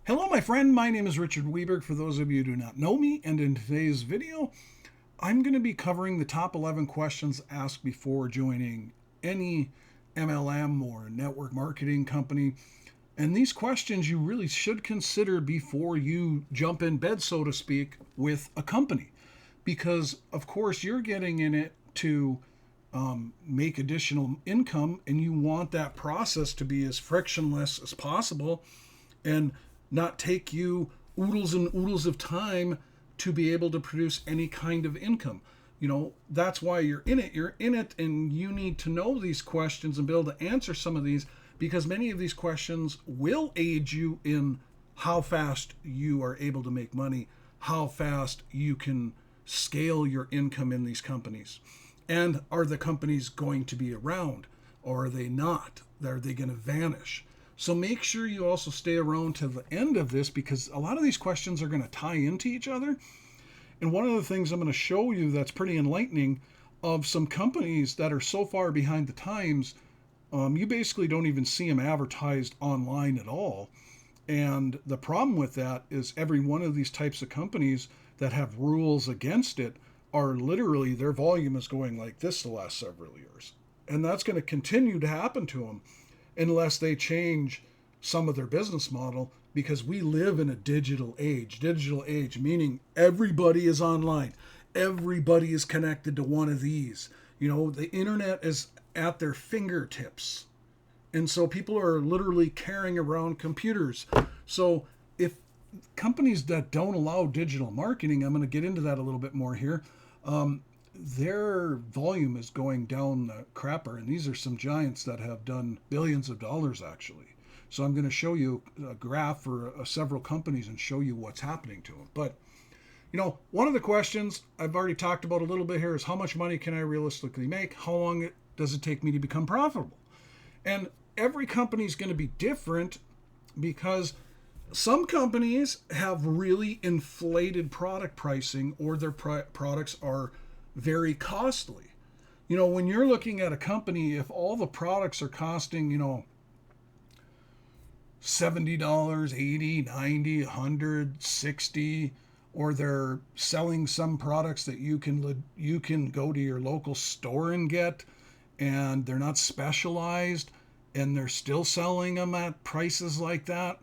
Hello, my friend. My name is Richard Weberg, for those of you who do not know me. And in today's video, I'm going to be covering the top 11 questions asked before joining any MLM or network marketing company. And these questions you really should consider before you jump in bed, so to speak, with a company. Because, of course, you're getting in it to make additional income, and you want that process to be as frictionless as possible and not take you oodles and oodles of time to be able to produce any kind of income. That's why you're in it. You're in it, and you need to know these questions and be able to answer some of these, because many of these questions will aid you in how fast you are able to make money, how fast you can scale your income in these companies. And are the companies going to be around, or are they not? Are they going to vanish? So make sure you also stay around to the end of this, because a lot of these questions are going to tie into each other. And one of the things I'm going to show you that's pretty enlightening of some companies that are so far behind the times, you basically don't even see them advertised online at all. And the problem with that is every one of these types of companies that have rules against it are literally, their volume is going like this the last several years. And that's going to continue to happen to them unless they change some of their business model, because we live in a digital age. Digital age meaning everybody is online. Everybody is connected to one of these. The internet is at their fingertips. And so people are literally carrying around computers. So if companies that don't allow digital marketing, I'm going to get into that a little bit more here, their volume is going down the crapper. And these are some giants that have done billions of dollars, actually. So I'm going to show you a graph for several companies and show you what's happening to them. But, one of the questions I've already talked about a little bit here is, how much money can I realistically make? How long does it take me to become profitable? And every company is going to be different, because some companies have really inflated product pricing, or their products are very costly. When you're looking at a company, if all the products are costing, $70, $80, $90, $100, $60, or they're selling some products that you can go to your local store and get, and they're not specialized, and they're still selling them at prices like that,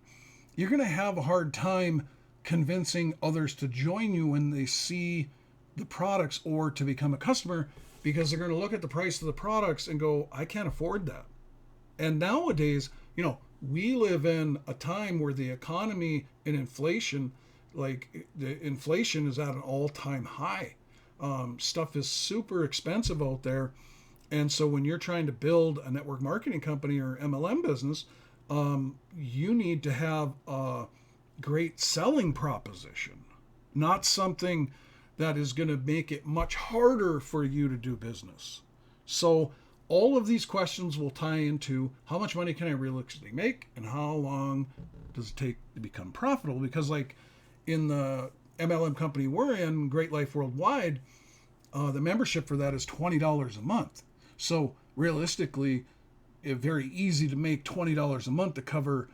you're going to have a hard time convincing others to join you when they see the products, or to become a customer, because they're going to look at the price of the products and go, I can't afford that. And nowadays, we live in a time where the economy and inflation, like the inflation is at an all-time high. Stuff is super expensive out there. And so when you're trying to build a network marketing company or MLM business, you need to have a great selling proposition, not something that is going to make it much harder for you to do business. So all of these questions will tie into, how much money can I realistically make, and how long does it take to become profitable? Because like in the MLM company we're in, Great Life Worldwide, the membership for that is $20 a month. So realistically, it's very easy to make $20 a month to cover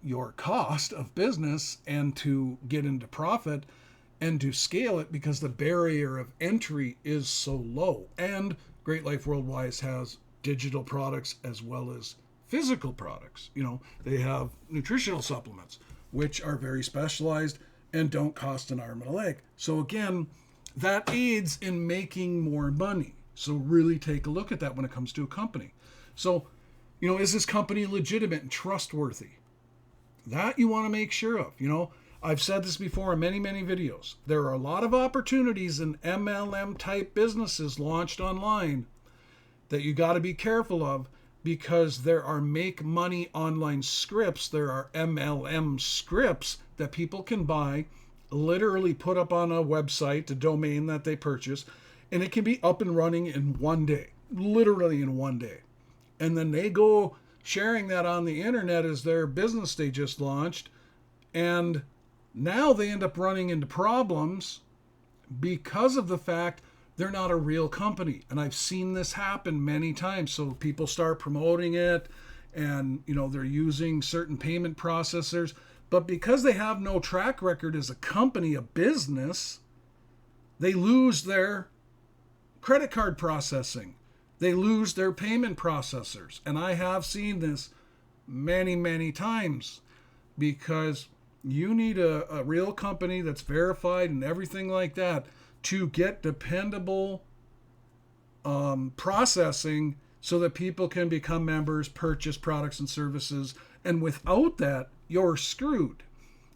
your cost of business, and to get into profit and to scale it, because the barrier of entry is so low. And Great Life Worldwide has digital products as well as physical products. They have nutritional supplements, which are very specialized and don't cost an arm and a leg. So again, that aids in making more money. So really take a look at that when it comes to a company. So, is this company legitimate and trustworthy? That you want to make sure of. I've said this before in many, many videos. There are a lot of opportunities in MLM type businesses launched online that you got to be careful of, because there are make money online scripts. There are MLM scripts that people can buy, literally put up on a website, a domain that they purchase, and it can be up and running in one day, literally in one day. And then they go sharing that on the internet as their business they just launched, and now they end up running into problems because of the fact they're not a real company. And I've seen this happen many times. So people start promoting it, and they're using certain payment processors, But because they have no track record as a company, a business, they lose their credit card processing. They lose their payment processors. And I have seen this many, many times, because you need a real company that's verified and everything like that to get dependable processing so that people can become members, purchase products and services. And without that, you're screwed.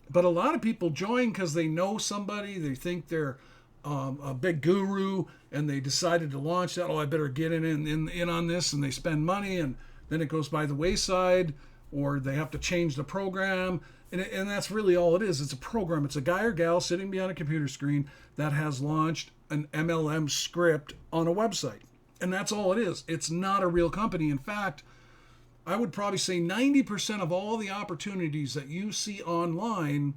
But a lot of people join because they know somebody, they think they're a big guru, and they decided to launch that. Oh, I better get in on this, and they spend money, and then it goes by the wayside, or they have to change the program. And that's really all it is. It's a program. It's a guy or gal sitting behind a computer screen that has launched an MLM script on a website. And that's all it is. It's not a real company. In fact, I would probably say 90% of all the opportunities that you see online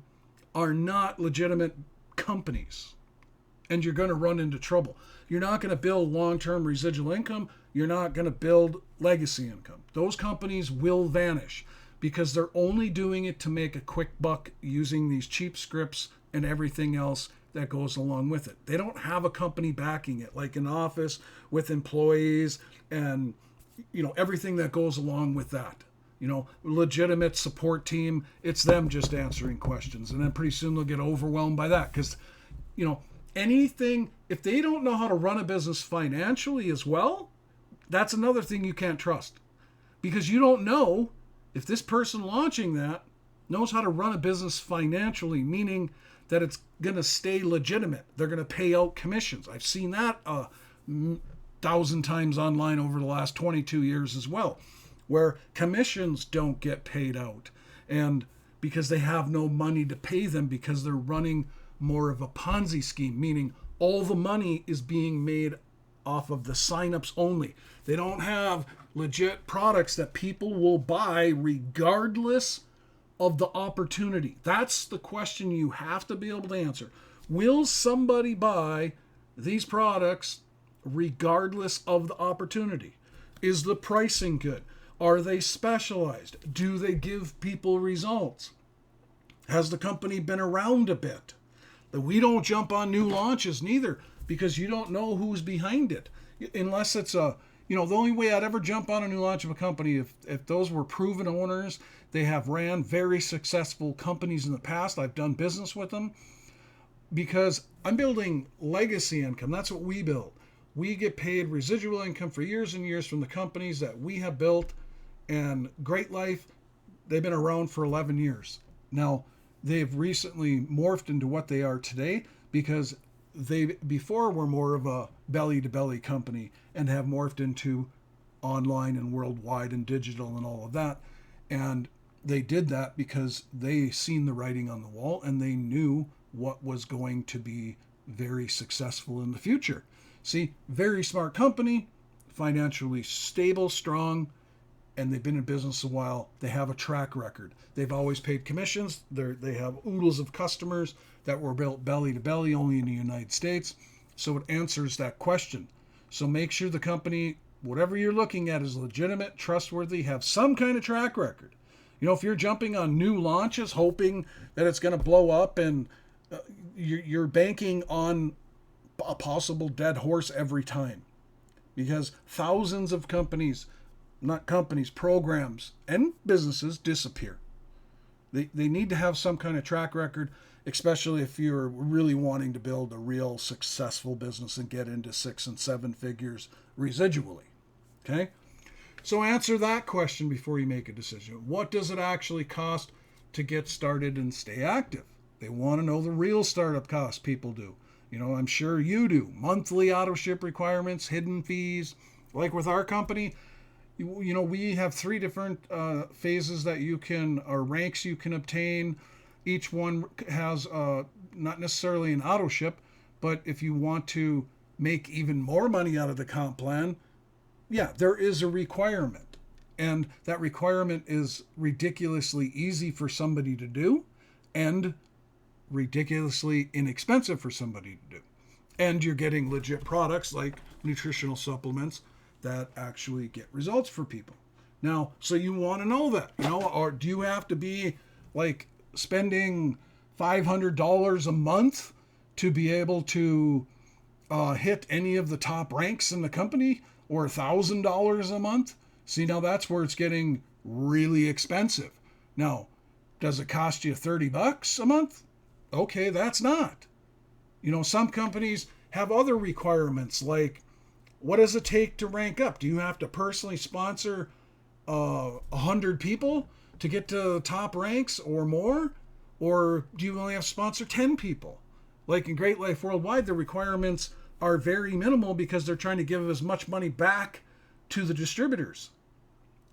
are not legitimate companies. And you're going to run into trouble. You're not going to build long-term residual income. You're not going to build legacy income. Those companies will vanish because they're only doing it to make a quick buck using these cheap scripts and everything else that goes along with it. They don't have a company backing it, like an office with employees and everything that goes along with that. Legitimate support team. It's them just answering questions, and then pretty soon they'll get overwhelmed by that because anything, if they don't know how to run a business financially as well, that's another thing you can't trust, because you don't know if this person launching that knows how to run a business financially, meaning that it's going to stay legitimate. They're going to pay out commissions. I've seen that 1,000 times online over the last 22 years as well, where commissions don't get paid out, and because they have no money to pay them, because they're running more of a Ponzi scheme, meaning all the money is being made off of the signups only. They don't have legit products that people will buy regardless of the opportunity. That's the question you have to be able to answer. Will somebody buy these products regardless of the opportunity? Is the pricing good? Are they specialized? Do they give people results? Has the company been around a bit? That we don't jump on new launches neither, because you don't know who's behind it. Unless it's the only way I'd ever jump on a new launch of a company if those were proven owners, they have ran very successful companies in the past. I've done business with them, because I'm building legacy income. That's what we build. We get paid residual income for years and years from the companies that we have built. And Great Life, they've been around for 11 years. Now, they've recently morphed into what they are today, because they before were more of a belly-to-belly company and have morphed into online and worldwide and digital and all of that. And they did that because they seen the writing on the wall, and they knew what was going to be very successful in the future. See, very smart company, financially stable, strong, and they've been in business a while. They have a track record. They've always paid commissions. They have oodles of customers that were built belly to belly only in the United States. So it answers that question. So make sure the company, whatever you're looking at, is legitimate, trustworthy, have some kind of track record. If you're jumping on new launches hoping that it's going to blow up, and you're banking on a possible dead horse every time, because thousands of programs and businesses disappear. They need to have some kind of track record, especially if you're really wanting to build a real successful business and get into 6 and 7 figures residually. Okay? So answer that question before you make a decision. What does it actually cost to get started and stay active? They want to know the real startup costs. People do. I'm sure you do. Monthly auto ship requirements, hidden fees. Like with our company, we have 3 different phases that you can, or ranks you can obtain. Each one has not necessarily an auto ship, but if you want to make even more money out of the comp plan, yeah, there is a requirement. And that requirement is ridiculously easy for somebody to do and ridiculously inexpensive for somebody to do. And you're getting legit products like nutritional supplements that actually get results for people. Now, so you want to know that, or do you have to be like spending $500 a month to be able to hit any of the top ranks in the company, or $1,000 a month. See, now that's where it's getting really expensive. Now, does it cost you $30 a month? Okay, that's not. Some companies have other requirements, like what does it take to rank up? Do you have to personally sponsor 100 people to get to the top ranks or more? Or do you only have to sponsor 10 people? Like in Great Life Worldwide, the requirements are very minimal because they're trying to give as much money back to the distributors.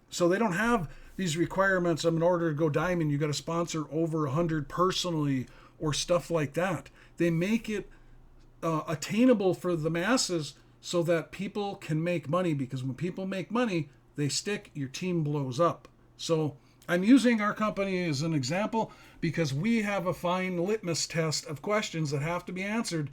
So they don't have these requirements of, in order to go diamond, you got to sponsor over 100 personally or stuff like that. They make it attainable for the masses so that people can make money, because when people make money, they stick, your team blows up. So I'm using our company as an example because we have a fine litmus test of questions that have to be answered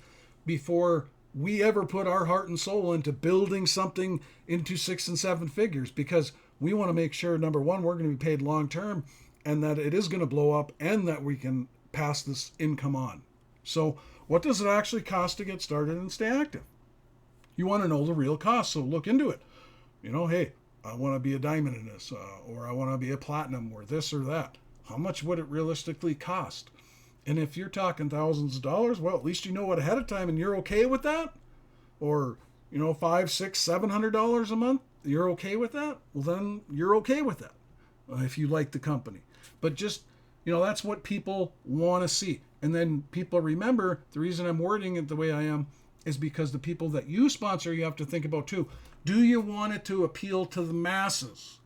before we ever put our heart and soul into building something into 6 and 7 figures, because we want to make sure, number one, we're going to be paid long term and that it is going to blow up and that we can pass this income on. So what does it actually cost to get started and stay active? You want to know the real cost, so look into it. Hey, I want to be a diamond in this, or I want to be a platinum, or this or that. How much would it realistically cost? And if you're talking thousands of dollars, well, at least you know it ahead of time and you're okay with that. Or, $500, $600, $700 a month, you're okay with that? Well, then you're okay with that if you like the company. But just, that's what people want to see. And then people remember, the reason I'm wording it the way I am is because the people that you sponsor, you have to think about too. Do you want it to appeal to the masses?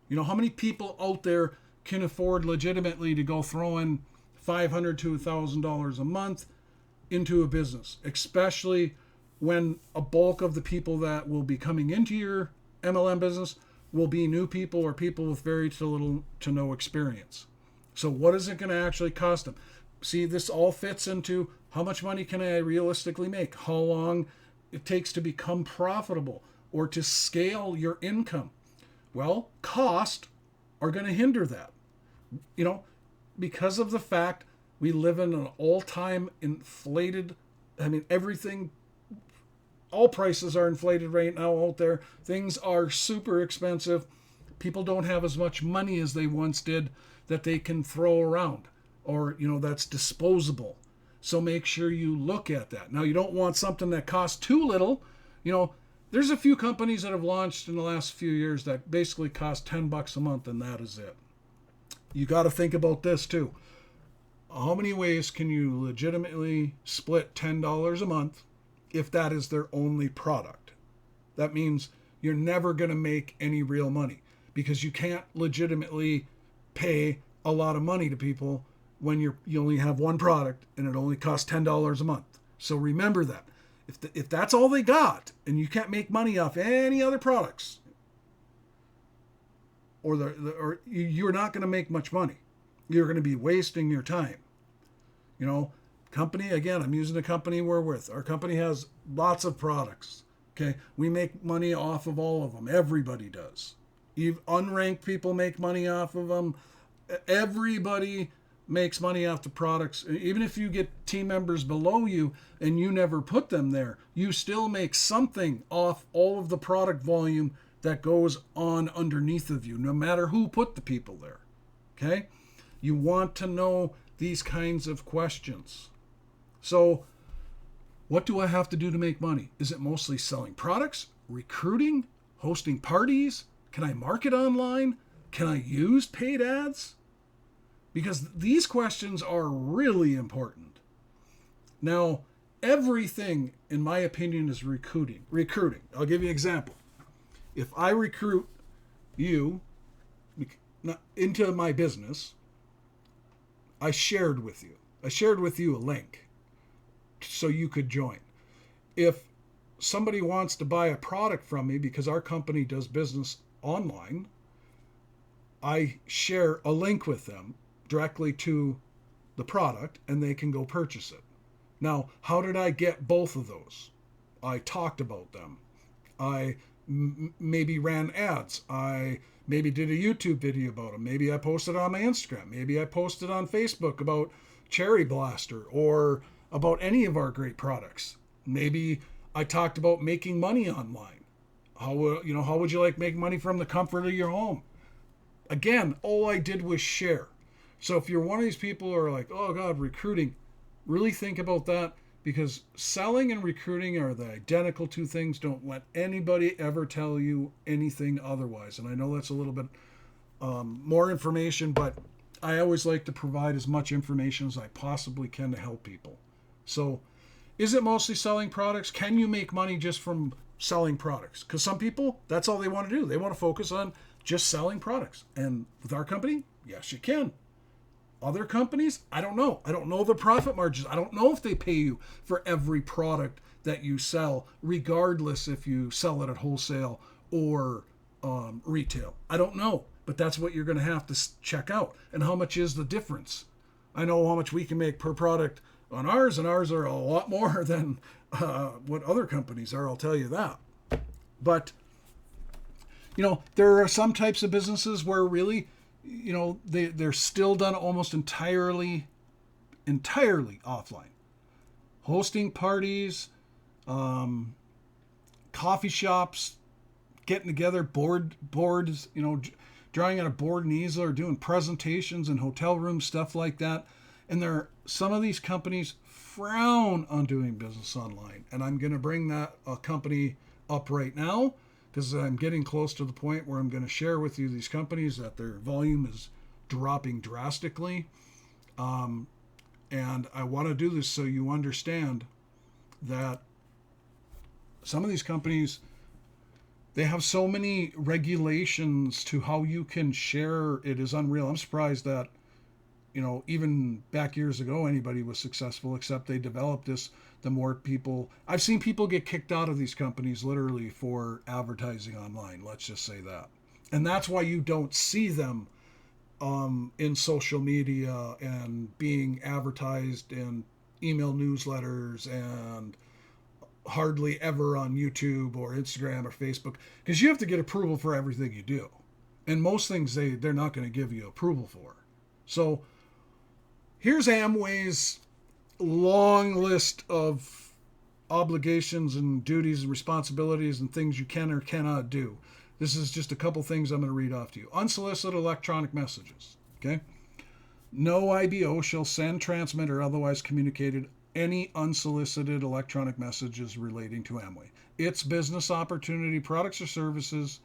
How many people out there can afford legitimately to go throw in $500 to $1,000 a month into a business, especially when a bulk of the people that will be coming into your MLM business will be new people or people with very little to no experience. So what is it going to actually cost them? See, this all fits into how much money can I realistically make, how long it takes to become profitable or to scale your income. Well, cost are going to hinder that. Because of the fact we live in an all-time inflated, everything, all prices are inflated right now out there. Things are super expensive. People don't have as much money as they once did that they can throw around, or, that's disposable. So make sure you look at that. Now, you don't want something that costs too little. There's a few companies that have launched in the last few years that basically cost $10 a month, and that is it. You got to think about this too. How many ways can you legitimately split $10 a month if that is their only product? That means you're never going to make any real money, because you can't legitimately pay a lot of money to people when you only have one product and it only costs $10 a month. So remember that. If that's all they got and you can't make money off any other products, or you're not going to make much money. You're going to be wasting your time. Company, again, I'm using the company we're with. Our company has lots of products. Okay, we make money off of all of them. Everybody does. Unranked people make money off of them. Everybody makes money off the products. Even if you get team members below you and you never put them there, you still make something off all of the product volume that goes on underneath of you, no matter who put the people there. Okay? You want to know these kinds of questions. So, what do I have to do to make money? Is it mostly selling products, recruiting, hosting parties? Can I market online? Can I use paid ads? Because these questions are really important. Now, everything, in my opinion, is recruiting. I'll give you an example. If I recruit you into my business, I shared with you a link so you could join. If somebody wants to buy a product from me, because our company does business online, I share a link with them directly to the product and they can go purchase it. Now, how did I get both of those? I talked about them. I maybe ran ads. I maybe did a YouTube video about them. Maybe I posted on my Instagram. Maybe I posted on Facebook about Cherry Blaster or about any of our great products. Maybe I talked about making money online. How would you like make money from the comfort of your home? Again, all I did was share. So if you're one of these people who are like, oh God, recruiting, really think about that, because selling and recruiting are the identical two things. Don't let anybody ever tell you anything otherwise. And I know that's a little bit more information, but I always like to provide as much information as I possibly can to help people. So is it mostly selling products? Can you make money just from selling products? Because some people, that's all they want to do. They want to focus on just selling products. And with our company, yes, you can. Other companies, I don't know. I don't know the profit margins. I don't know if they pay you for every product that you sell, regardless if you sell it at wholesale or retail. I don't know, but that's what you're going to have to check out. And how much is the difference? I know how much we can make per product on ours, and ours are a lot more than what other companies are, I'll tell you that. But, there are some types of businesses where really, they're still done almost entirely offline. Hosting parties, coffee shops, getting together, boards, drawing on a board and easel or doing presentations in hotel rooms, stuff like that. And some of these companies frown on doing business online. And I'm going to bring that company up right now, because I'm getting close to the point where I'm going to share with you these companies that their volume is dropping drastically. And I want to do this so you understand that some of these companies, they have so many regulations to how you can share. It is unreal. I'm surprised that, even back years ago, anybody was successful, except they developed this. The more people, I've seen people get kicked out of these companies literally for advertising online. Let's just say that. And that's why you don't see them in social media and being advertised in email newsletters and hardly ever on YouTube or Instagram or Facebook, because you have to get approval for everything you do. And most things they're not going to give you approval for. So here's Amway's long list of obligations and duties and responsibilities and things you can or cannot do. This is just a couple things I'm going to read off to you. Unsolicited electronic messages. Okay. No IBO shall send, transmit, or otherwise communicate any unsolicited electronic messages relating to Amway, its business opportunity, products or services,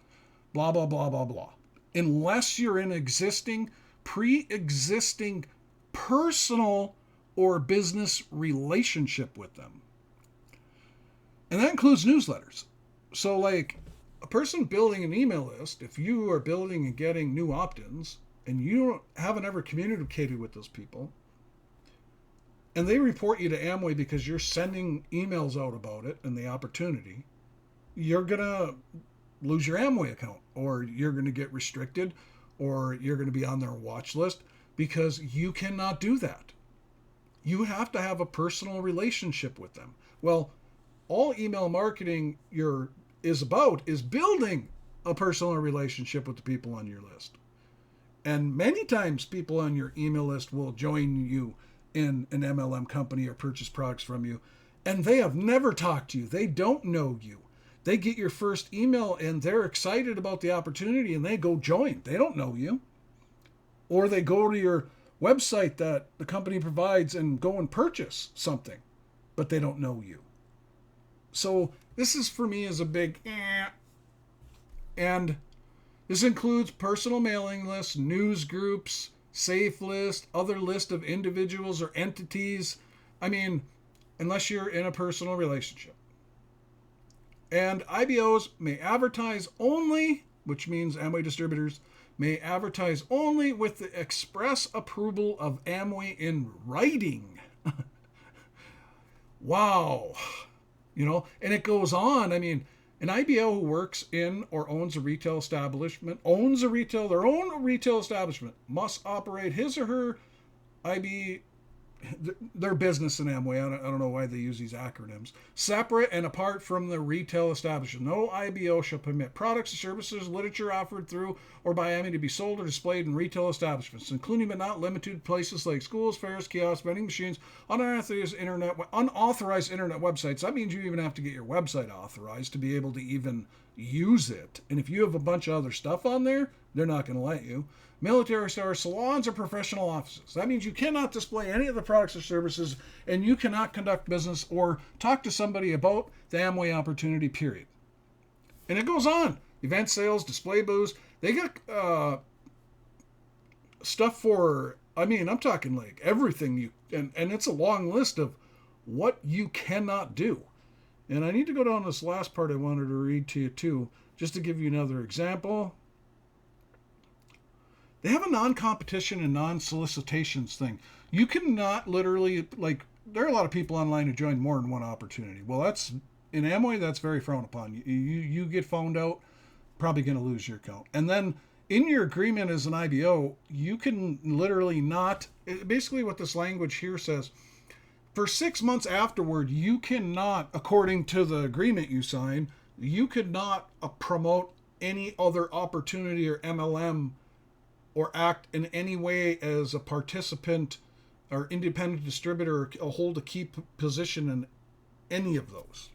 blah, blah, blah, blah, blah. Unless you're in pre-existing personal or business relationship with them. And that includes newsletters. So like a person building an email list, if you are building and getting new opt-ins and you haven't ever communicated with those people, and they report you to Amway because you're sending emails out about it and the opportunity, you're going to lose your Amway account, or you're going to get restricted, or you're going to be on their watch list, because you cannot do that. You have to have a personal relationship with them. Well, all email marketing is building a personal relationship with the people on your list. And many times people on your email list will join you in an MLM company or purchase products from you, and they have never talked to you. They don't know you. They get your first email and they're excited about the opportunity and they go join. They don't know you. Or they go to your website that the company provides and go and purchase something, but they don't know you. So this is, for me, is a big and this includes personal mailing lists, news groups, safe list, other list of individuals or entities. I mean, unless you're in a personal relationship. And IBOs may advertise only, which means Amway distributors may advertise only with the express approval of Amway in writing. Wow. And it goes on. I mean, an IBO who works in or owns a retail establishment, their own retail establishment, must operate his or her IBO their business in Amway. I don't know why they use these acronyms. Separate and apart from the retail establishment. No IBO shall permit products, services, literature offered through or by Amway to be sold or displayed in retail establishments, including but not limited to places like schools, fairs, kiosks, vending machines, unauthorized internet websites. That means you even have to get your website authorized to be able to even use it. And if you have a bunch of other stuff on there, they're not going to let you. Military stores, salons, or professional offices. That means you cannot display any of the products or services, and you cannot conduct business or talk to somebody about the Amway opportunity, period. And it goes on. Event sales, display booths. They got stuff for, I'm talking like everything you, and it's a long list of what you cannot do. And I need to go down this last part I wanted to read to you too, just to give you another example. They have a non-competition and non-solicitations thing. You cannot literally, like, there are a lot of people online who join more than one opportunity. Well, that's, in Amway, that's very frowned upon. You get found out, probably going to lose your account. And then in your agreement as an IBO, you can literally not, basically what this language here says, for 6 months afterward, you cannot, according to the agreement you sign, you could not promote any other opportunity or MLM or act in any way as a participant or independent distributor or hold a key position in any of those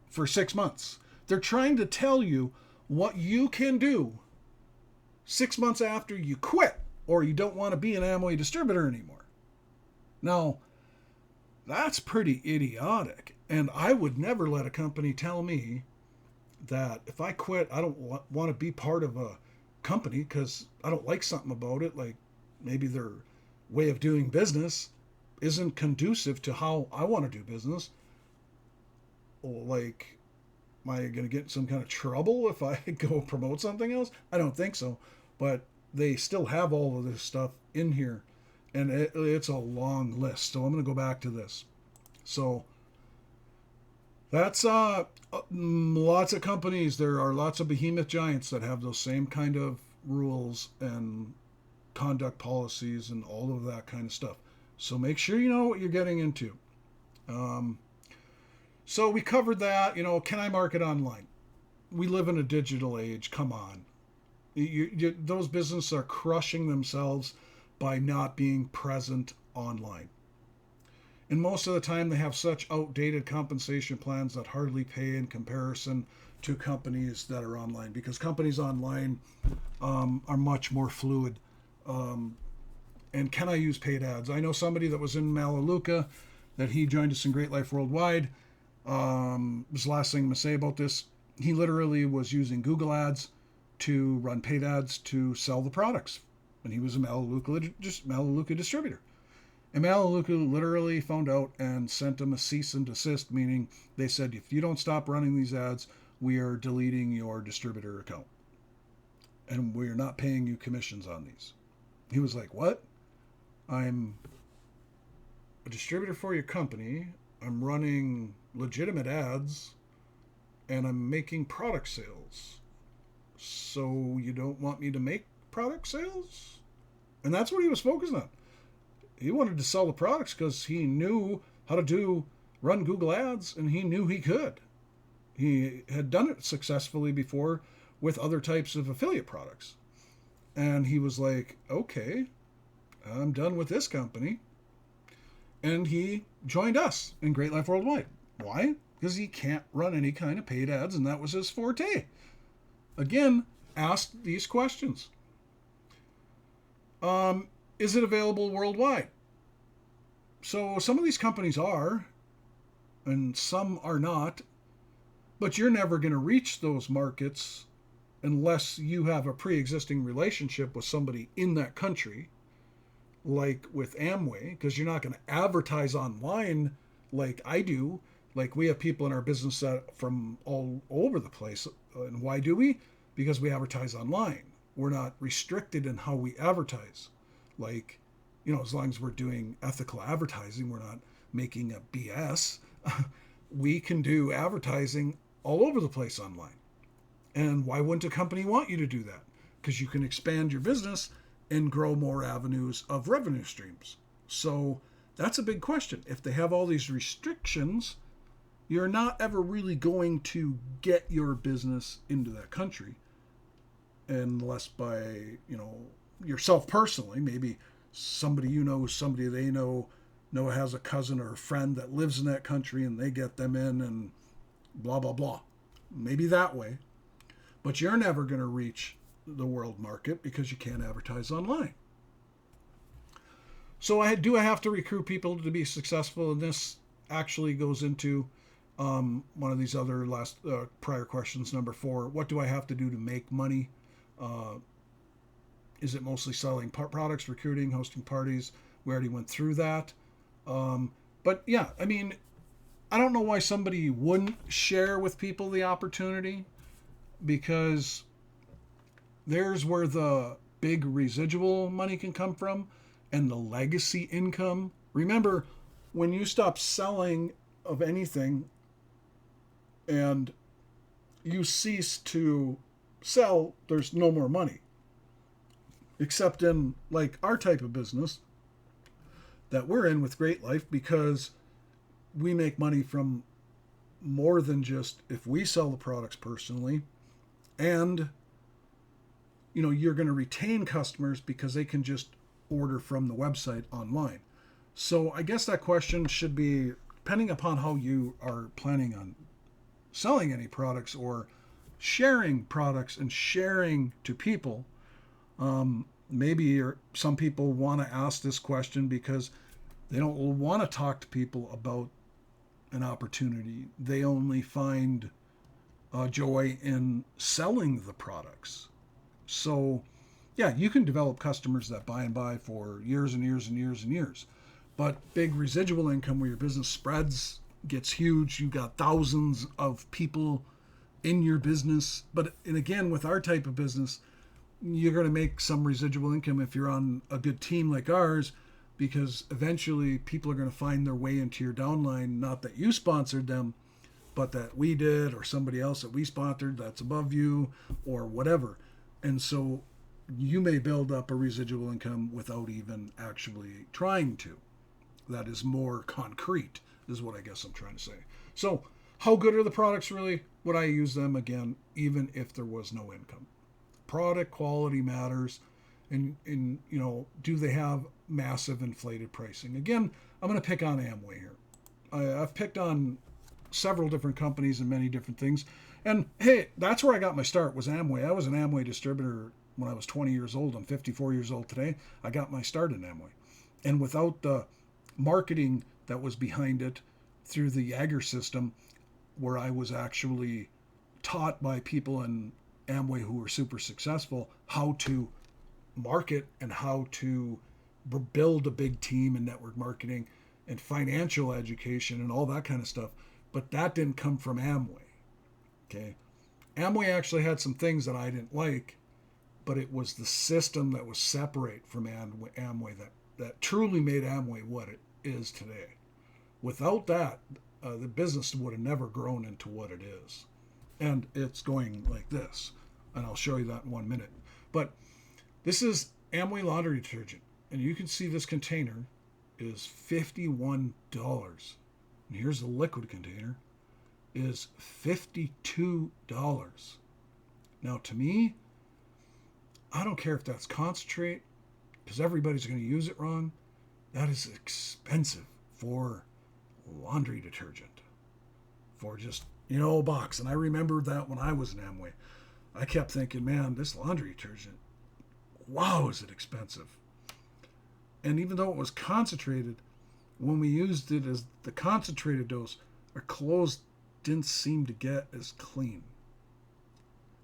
for 6 months. They're trying to tell you what you can do 6 months after you quit or you don't want to be an Amway distributor anymore. Now, that's pretty idiotic. And I would never let a company tell me that if I quit, I don't want to be part of a company because I don't like something about it, like maybe their way of doing business isn't conducive to how I want to do business. Or like, am I going to get in some kind of trouble if I go promote something else? I don't think so, but they still have all of this stuff in here, and it's a long list. So I'm going to go back to this. So that's lots of companies. There are lots of behemoth giants that have those same kind of rules and conduct policies and all of that kind of stuff. So make sure you know what you're getting into. So we covered that. Can I market online? We live in a digital age. Come on. Those businesses are crushing themselves by not being present online. And most of the time they have such outdated compensation plans that hardly pay in comparison to companies that are online, because companies online are much more fluid. And can I use paid ads? I know somebody that was in Melaleuca, that he joined us in Great Life Worldwide. Was the last thing I'm going to say about this. He literally was using Google ads to run paid ads to sell the products. And he was a Melaleuca distributor. And Melaleuca literally found out and sent him a cease and desist, meaning they said, if you don't stop running these ads, we are deleting your distributor account. And we're not paying you commissions on these. He was like, what? I'm a distributor for your company. I'm running legitimate ads. And I'm making product sales. So you don't want me to make product sales? And that's what he was focused on. He wanted to sell the products because he knew how to run Google ads, and he knew he could. He had done it successfully before with other types of affiliate products. And he was like, okay, I'm done with this company. And he joined us in Great Life Worldwide. Why? Because he can't run any kind of paid ads, and that was his forte. Again, ask these questions. Is it available worldwide? So some of these companies are, and some are not, but you're never going to reach those markets unless you have a pre-existing relationship with somebody in that country, like with Amway, because you're not going to advertise online like I do. Like, we have people in our business that from all over the place. And why do we? Because we advertise online. We're not restricted in how we advertise. Like, as long as we're doing ethical advertising, we're not making a BS. We can do advertising all over the place online. And why wouldn't a company want you to do that? Because you can expand your business and grow more avenues of revenue streams. So that's a big question. If they have all these restrictions, you're not ever really going to get your business into that country unless by, yourself personally, maybe somebody somebody they know has a cousin or a friend that lives in that country and they get them in and blah, blah, blah. Maybe that way. But you're never going to reach the world market because you can't advertise online. So I have to recruit people to be successful, and this actually goes into one of these other last prior questions, number 4. What do I have to do to make money? Is it mostly selling products, recruiting, hosting parties? We already went through that. But yeah, I mean, I don't know why somebody wouldn't share with people the opportunity, because there's where the big residual money can come from and the legacy income. Remember, when you stop selling of anything and you cease to sell, there's no more money. Except in like our type of business that we're in with Great Life, because we make money from more than just if we sell the products personally, and you're going to retain customers because they can just order from the website online. So I guess that question should be, depending upon how you are planning on selling any products or sharing products and sharing to people. Maybe some people want to ask this question because they don't want to talk to people about an opportunity. They only find joy in selling the products. So, yeah, you can develop customers that buy and buy for years and years and years and years. But big residual income where your business spreads, gets huge, you've got thousands of people in your business. And again, with our type of business, you're going to make some residual income if you're on a good team like ours, because eventually people are going to find their way into your downline, not that you sponsored them, but that we did, or somebody else that we sponsored that's above you, or whatever. And so you may build up a residual income without even actually trying to. That is more concrete, is what I guess I'm trying to say. So how good are the products really? Would I use them again, even if there was no income? Product quality matters. And do they have massive inflated pricing? Again, I'm going to pick on Amway here. I've picked on several different companies and many different things. And hey, that's where I got my start, was Amway. I was an Amway distributor when I was 20 years old. I'm 54 years old today. I got my start in Amway. And without the marketing that was behind it through the Jagger system, where I was actually taught by people in Amway who were super successful how to market and how to build a big team in network marketing and financial education and all that kind of stuff. But that didn't come from Amway. Okay. Amway actually had some things that I didn't like, but it was the system that was separate from Amway that truly made Amway what it is today. Without that, the business would have never grown into what it is. And it's going like this. And I'll show you that in 1 minute. But this is Amway laundry detergent. And you can see this container is $51. And here's the liquid container, is $52. Now, to me, I don't care if that's concentrate, because everybody's going to use it wrong. That is expensive for laundry detergent, for just, a box. And I remember that when I was in Amway. I kept thinking, man, this laundry detergent, wow, is it expensive. And even though it was concentrated, when we used it as the concentrated dose, our clothes didn't seem to get as clean.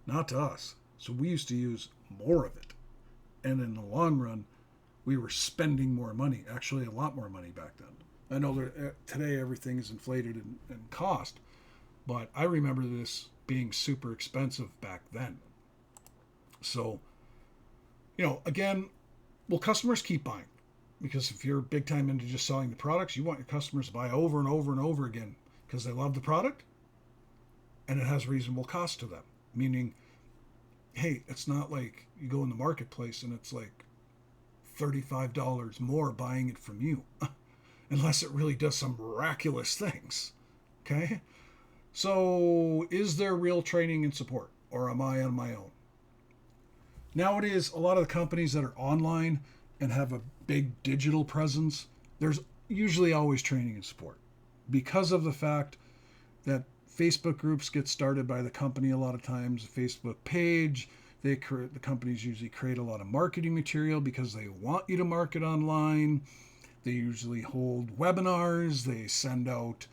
Not to us. So we used to use more of it. And in the long run, we were spending more money, actually a lot more money back then. I know that today everything is inflated in cost, but I remember this being super expensive back then. So, again, will customers keep buying? Because if you're big time into just selling the products, you want your customers to buy over and over and over again because they love the product and it has reasonable cost to them. Meaning, hey, it's not like you go in the marketplace and it's like $35 more buying it from you, unless it really does some miraculous things. Okay? So, is there real training and support, or am I on my own? Nowadays, a lot of the companies that are online and have a big digital presence, there's usually always training and support because of the fact that Facebook groups get started by the company a lot of times, a Facebook page. The companies usually create a lot of marketing material because they want you to market online. They usually hold webinars. They send out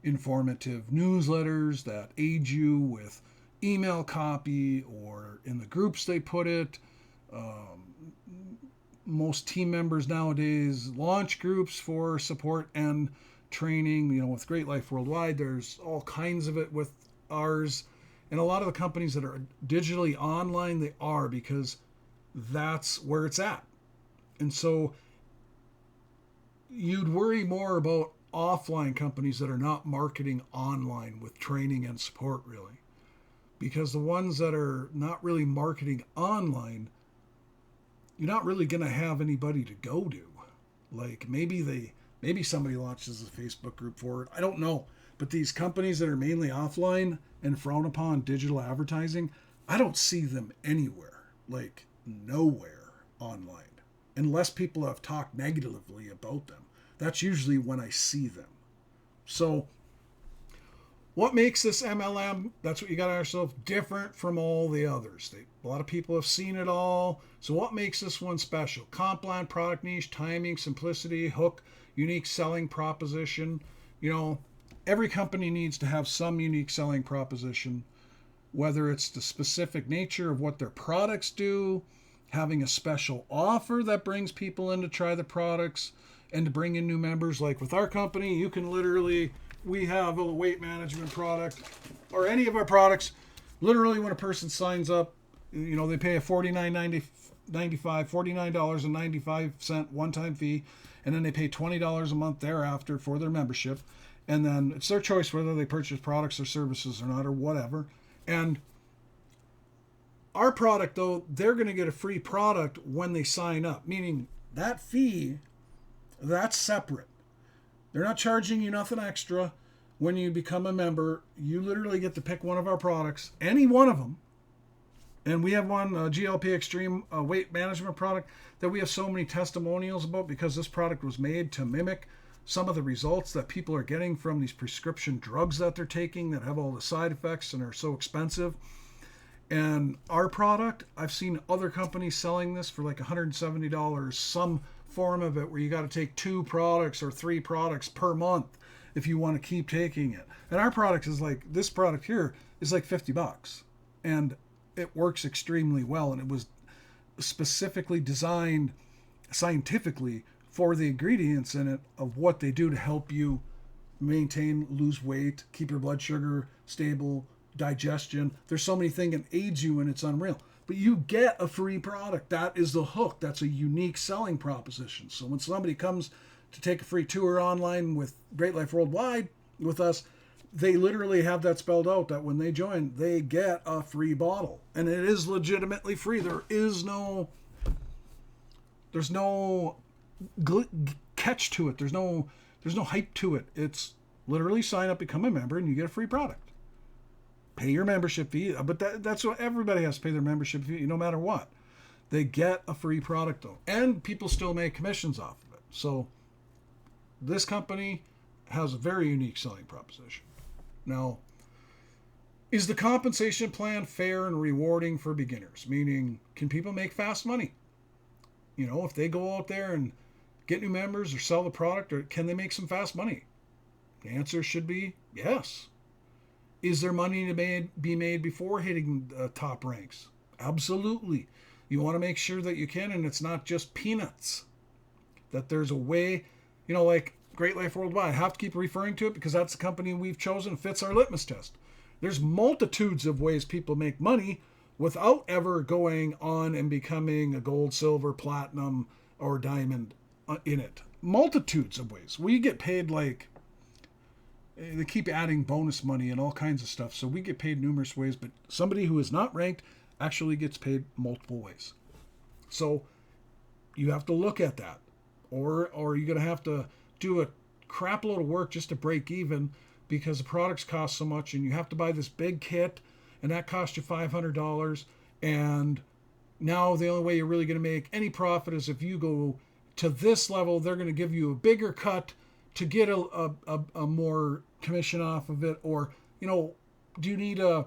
informative newsletters that aid you with email copy, or in the groups they put it. Most team members nowadays launch groups for support and training. With Great Life Worldwide, there's all kinds of it with ours. And a lot of the companies that are digitally online, they are, because that's where it's at. And so you'd worry more about offline companies that are not marketing online with training and support, really. Because the ones that are not really marketing online, you're not really going to have anybody to go to. Like maybe somebody launches a Facebook group for it. I don't know. But these companies that are mainly offline and frown upon digital advertising, I don't see them anywhere, like nowhere online, unless people have talked negatively about them. That's usually when I see them. So what makes this MLM, that's what you got to ask yourself, different from all the others? A lot of people have seen it all. So what makes this one special? Comp plan, product niche, timing, simplicity, hook, unique selling proposition. Every company needs to have some unique selling proposition, whether it's the specific nature of what their products do, having a special offer that brings people in to try the products and to bring in new members. Like with our company, you can we have a weight management product, or any of our products. Literally, when a person signs up, they pay a $49.95 one-time fee, and then they pay $20 a month thereafter for their membership. And then it's their choice whether they purchase products or services or not, or whatever. And our product, though, they're going to get a free product when they sign up, meaning that fee, that's separate. They're not charging you nothing extra when you become a member. You literally get to pick one of our products, any one of them. And we have one, GLP Extreme weight management product, that we have so many testimonials about, because this product was made to mimic some of the results that people are getting from these prescription drugs that they're taking that have all the side effects and are so expensive. And our product, I've seen other companies selling this for like $170, some form of it where you got to take 2 products or 3 products per month if you want to keep taking it. And our product is like, this product here is like $50, and it works extremely well. And it was specifically designed scientifically for the ingredients in it of what they do to help you maintain, lose weight, keep your blood sugar stable, digestion. There's so many things that aid you, and it's unreal. But you get a free product. That is the hook. That's a unique selling proposition. So when somebody comes to take a free tour online with Great Life Worldwide with us, they literally have that spelled out, that when they join, they get a free bottle. And it is legitimately free. There's no catch to it. There's no hype to it. It's literally sign up, become a member, and you get a free product. Pay your membership fee, but that's what everybody has to pay, their membership fee, no matter what. They get a free product, though, and people still make commissions off of it. So this company has a very unique selling proposition. Now, is the compensation plan fair and rewarding for beginners? Meaning, can people make fast money? If they go out there and get new members or sell the product, or can they make some fast money? The answer should be yes. Is there money to be made before hitting top ranks? Absolutely. You want to make sure that you can, and it's not just peanuts. That there's a way, like Great Life Worldwide. I have to keep referring to it because that's the company we've chosen, fits our litmus test. There's multitudes of ways people make money without ever going on and becoming a gold, silver, platinum, or diamond in it. Multitudes of ways. We get paid they keep adding bonus money and all kinds of stuff. So we get paid numerous ways, but somebody who is not ranked actually gets paid multiple ways. So You have to look at that. Or you're going to have to do a crap load of work just to break even because the products cost so much and you have to buy this big kit and that costs you $500. And now the only way you're really going to make any profit is if you go to this level. They're going to give you a bigger cut to get a more commission off of it. Or, do you need a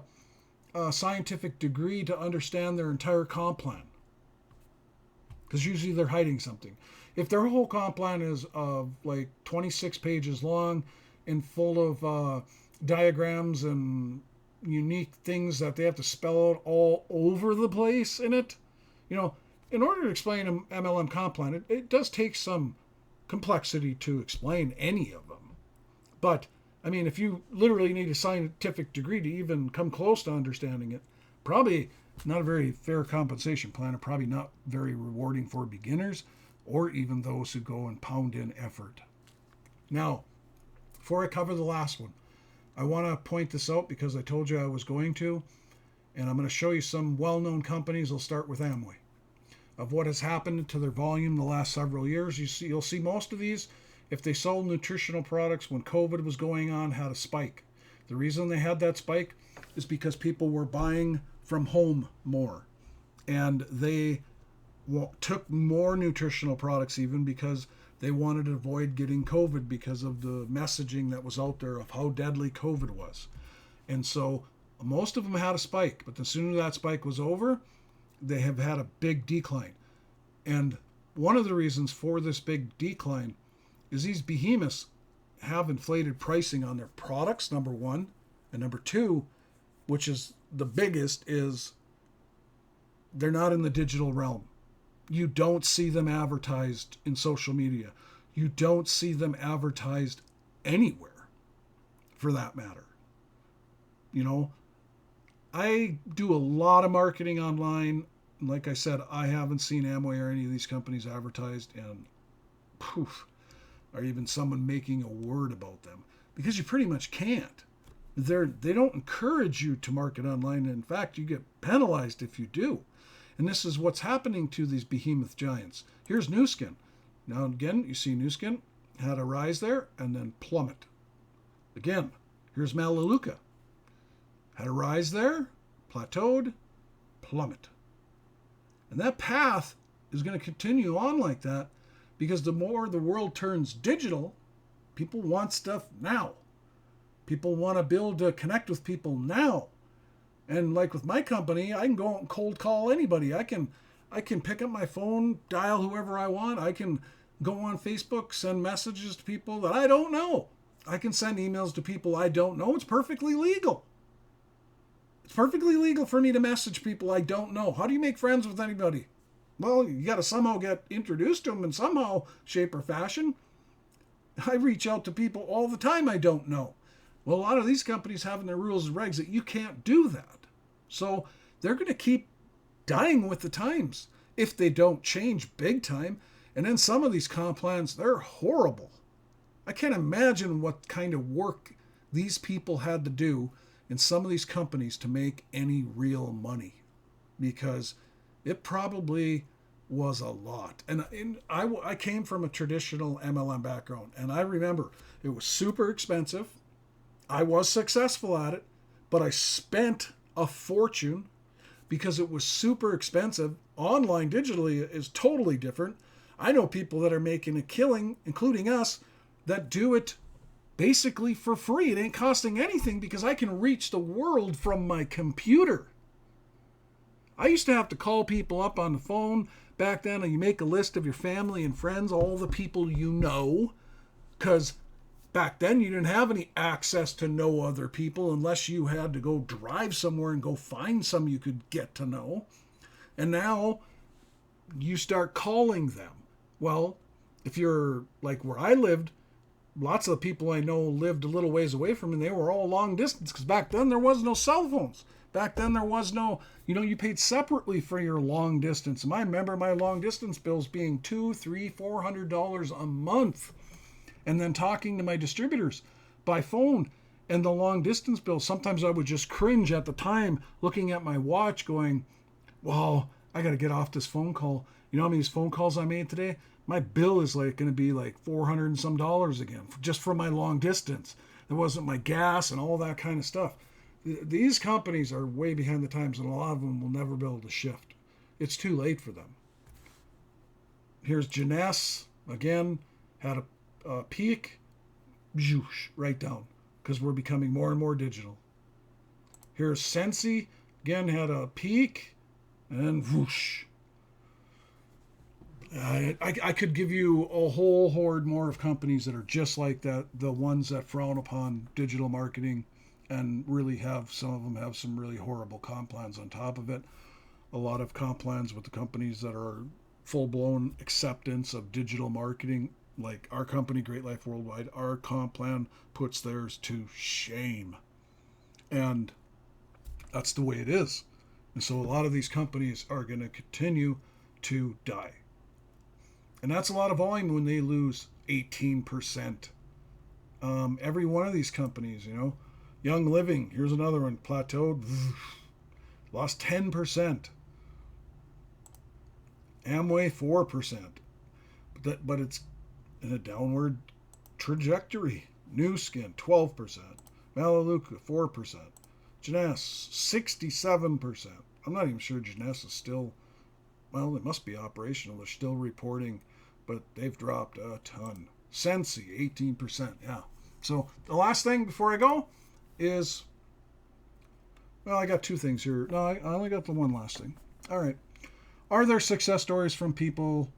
scientific degree to understand their entire comp plan? Because usually they're hiding something. If their whole comp plan is like 26 pages long and full of diagrams and unique things that they have to spell out all over the place in it, in order to explain an MLM comp plan, it does take some complexity to explain any of them. But, if you literally need a scientific degree to even come close to understanding it, probably not a very fair compensation plan, and probably not very rewarding for beginners or even those who go and pound in effort. Now, before I cover the last one, I want to point this out because I told you I was going to, and I'm going to show you some well-known companies. I'll start with Amway. Of what has happened to their volume the last several years. You'll see most of these, if they sold nutritional products when COVID was going on, had a spike. The reason they had that spike is because people were buying from home more. And they took more nutritional products even because they wanted to avoid getting COVID because of the messaging that was out there of how deadly COVID was. And so most of them had a spike, but as soon as that spike was over, they have had a big decline. And one of the reasons for this big decline is these behemoths have inflated pricing on their products, number one. And number two, which is the biggest, is they're not in the digital realm. You don't see them advertised in social media. You don't see them advertised anywhere, for that matter. I do a lot of marketing online. Like I said, I haven't seen Amway or any of these companies advertised, and or even someone making a word about them, because you pretty much can't. They don't encourage you to market online. In fact, you get penalized if you do. And this is what's happening to these behemoth giants. Here's Nu Skin. Now again, you see Nu Skin had a rise there and then plummet. Again, here's Melaleuca. Had a rise there, plateaued, plummet. And that path is going to continue on like that because the more the world turns digital, people want stuff now. People want to build to connect with people now. And like with my company, I can go out and cold call anybody. I can pick up my phone, dial whoever I want. I can go on Facebook, send messages to people that I don't know. I can send emails to people I don't know. It's perfectly legal. It's perfectly legal for me to message people I don't know. How do you make friends with anybody? Well, you got to somehow get introduced to them in somehow, shape, or fashion. I reach out to people all the time I don't know. Well, a lot of these companies have in their rules and regs that you can't do that. So they're going to keep dying with the times if they don't change big time. And then some of these comp plans, they're horrible. I can't imagine what kind of work these people had to do in some of these companies to make any real money, because it probably was a lot. And I came from a traditional MLM background, and I remember it was super expensive. I was successful at it, but I spent a fortune because it was super expensive. Online digitally is totally different. I know people that are making a killing, including us, that do it basically for free. It ain't costing anything because I can reach the world from my computer. I used to have to call people up on the phone back then, and you make a list of your family and friends, all the people you know, because back then you didn't have any access to know other people unless you had to go drive somewhere and go find some you could get to know. And now you start calling them. Well, if you're like where I lived, lots of the people I know lived a little ways away from me, and they were all long distance, because back then there was no cell phones. Back then there was no, you paid separately for your long distance. And I remember my long distance bills being $200, $300, $400 a month. And then talking to my distributors by phone, and the long distance bill, sometimes I would just cringe at the time looking at my watch going, wow, I got to get off this phone call You know how many phone calls I made today? My bill is like going to be like $400 and some again, just for my long distance. It wasn't my gas and all that kind of stuff. These companies are way behind the times, and a lot of them will never be able to shift. It's too late for them. Here's Jeunesse again, had a peak, right down, because we're becoming more and more digital. Here's Sensi, again had a peak, and whoosh. I could give you a whole horde more of companies that are just like that, the ones that frown upon digital marketing and really have, some of them have some really horrible comp plans on top of it. A lot of comp plans with the companies that are full-blown acceptance of digital marketing, like our company, Great Life Worldwide, our comp plan puts theirs to shame. And that's the way it is. And so a lot of these companies are going to continue to die. And that's a lot of volume when they lose 18%. Every one of these companies, Young Living, here's another one, plateaued, lost 10%. Amway, 4%. But it's in a downward trajectory. New Skin, 12%. Melaleuca, 4%. Jeunesse, 67%. I'm not even sure Jeunesse is still, well, it must be operational. They're still reporting, but they've dropped a ton. Sensi, 18%. Yeah. So the last thing before I go is, well, I got two things here. No, I only got the one last thing. All right. Are there success stories from people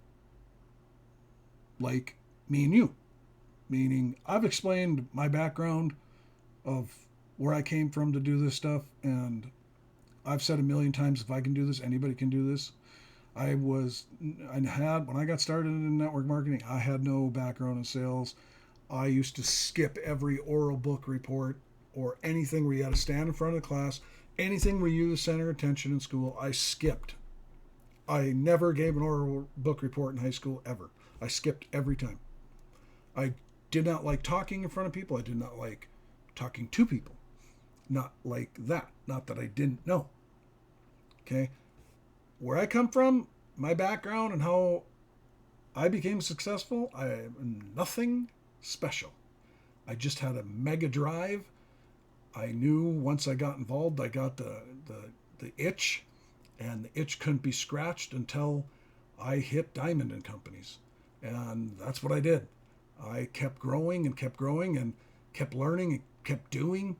like me and you? Meaning, I've explained my background of where I came from to do this stuff, and I've said a million times, if I can do this, anybody can do this. When I got started in network marketing, I had no background in sales. I used to skip every oral book report or anything where you had to stand in front of the class. Anything where you center attention in school, I skipped. I never gave an oral book report in high school, ever. I skipped every time. I did not like talking in front of people. I did not like talking to people. Not like that. Not that I didn't know. Okay? Where I come from, my background, and how I became successful, I am nothing special. I just had a mega drive. I knew once I got involved, I got the itch, and the itch couldn't be scratched until I hit diamond in companies. And that's what I did. I kept growing and kept learning and kept doing.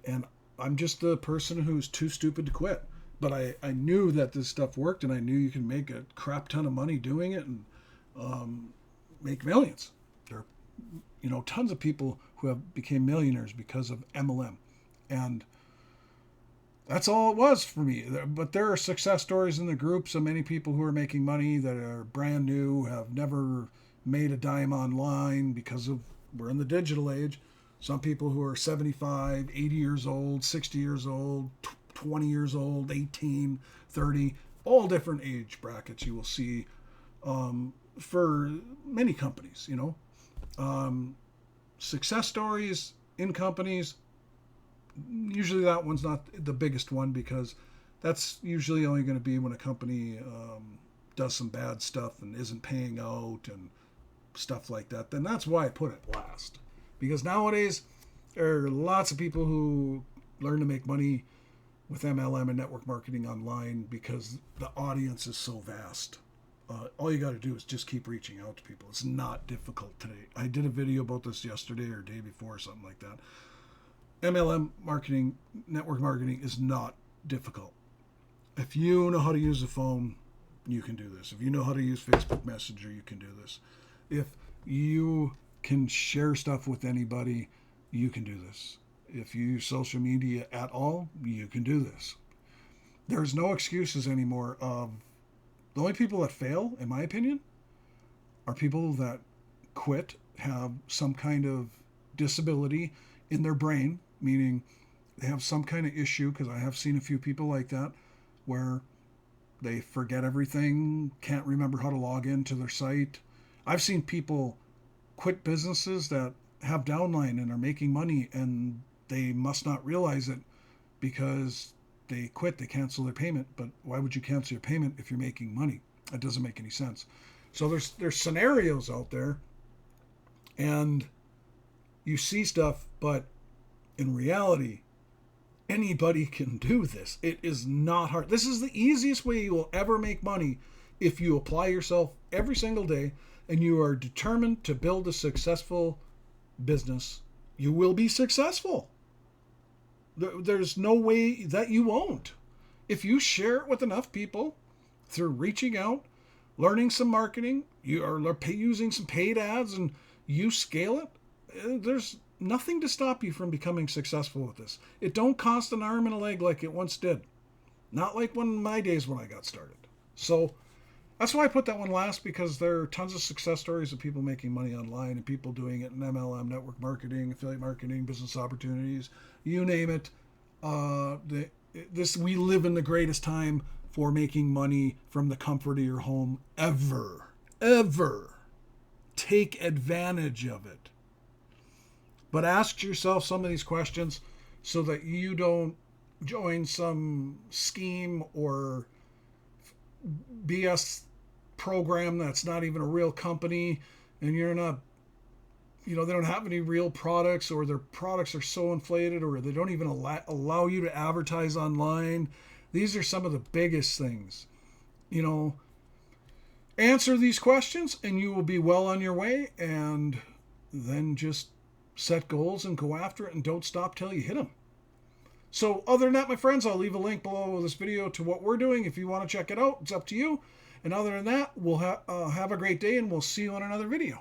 And I'm just the person who's too stupid to quit. But I knew that this stuff worked, and I knew you can make a crap ton of money doing it and make millions. There are, tons of people who have became millionaires because of MLM. And that's all it was for me. But there are success stories in the groups of many people who are making money that are brand new, have never made a dime online because of, we're in the digital age. Some people who are 75, 80 years old, 60 years old, 20 years old, 18, 30, all different age brackets you will see for many companies, success stories in companies, usually that one's not the biggest one, because that's usually only going to be when a company does some bad stuff and isn't paying out and stuff like that. Then that's why I put it last, because nowadays there are lots of people who learn to make money with MLM and network marketing online because the audience is so vast. All you got to do is just keep reaching out to people. It's not difficult today. I did a video about this yesterday or day before, something like that. MLM marketing, network marketing is not difficult. If you know how to use the phone, you can do this. If you know how to use Facebook Messenger, you can do this. If you can share stuff with anybody, you can do this. If you use social media at all, you can do this. There's no excuses anymore. The only people that fail, in my opinion, are people that quit, have some kind of disability in their brain, meaning they have some kind of issue, because I have seen a few people like that, where they forget everything, can't remember how to log into their site. I've seen people quit businesses that have downline and are making money, and they must not realize it because they quit, they cancel their payment. But why would you cancel your payment if you're making money? It doesn't make any sense. So there's scenarios out there, and you see stuff, but in reality, anybody can do this. It is not hard. This is the easiest way you will ever make money if you apply yourself every single day and you are determined to build a successful business. You will be successful. There's no way that you won't. If you share it with enough people through reaching out, learning some marketing, you are using some paid ads, and you scale it, there's nothing to stop you from becoming successful with this. It don't cost an arm and a leg like it once did. Not like my days when I got started. So that's why I put that one last, because there are tons of success stories of people making money online and people doing it in MLM, network marketing, affiliate marketing, business opportunities, you name it. We live in the greatest time for making money from the comfort of your home ever. Take advantage of it. But ask yourself some of these questions so that you don't join some scheme or BS program that's not even a real company, and you're not, they don't have any real products, or their products are so inflated, or they don't even allow you to advertise online. These are some of the biggest things. Answer these questions and you will be well on your way, and then just set goals and go after it, and don't stop till you hit them. So other than that, my friends, I'll leave a link below this video to what we're doing. If you want to check it out, it's up to you. And other than that, we'll have a great day, and we'll see you on another video.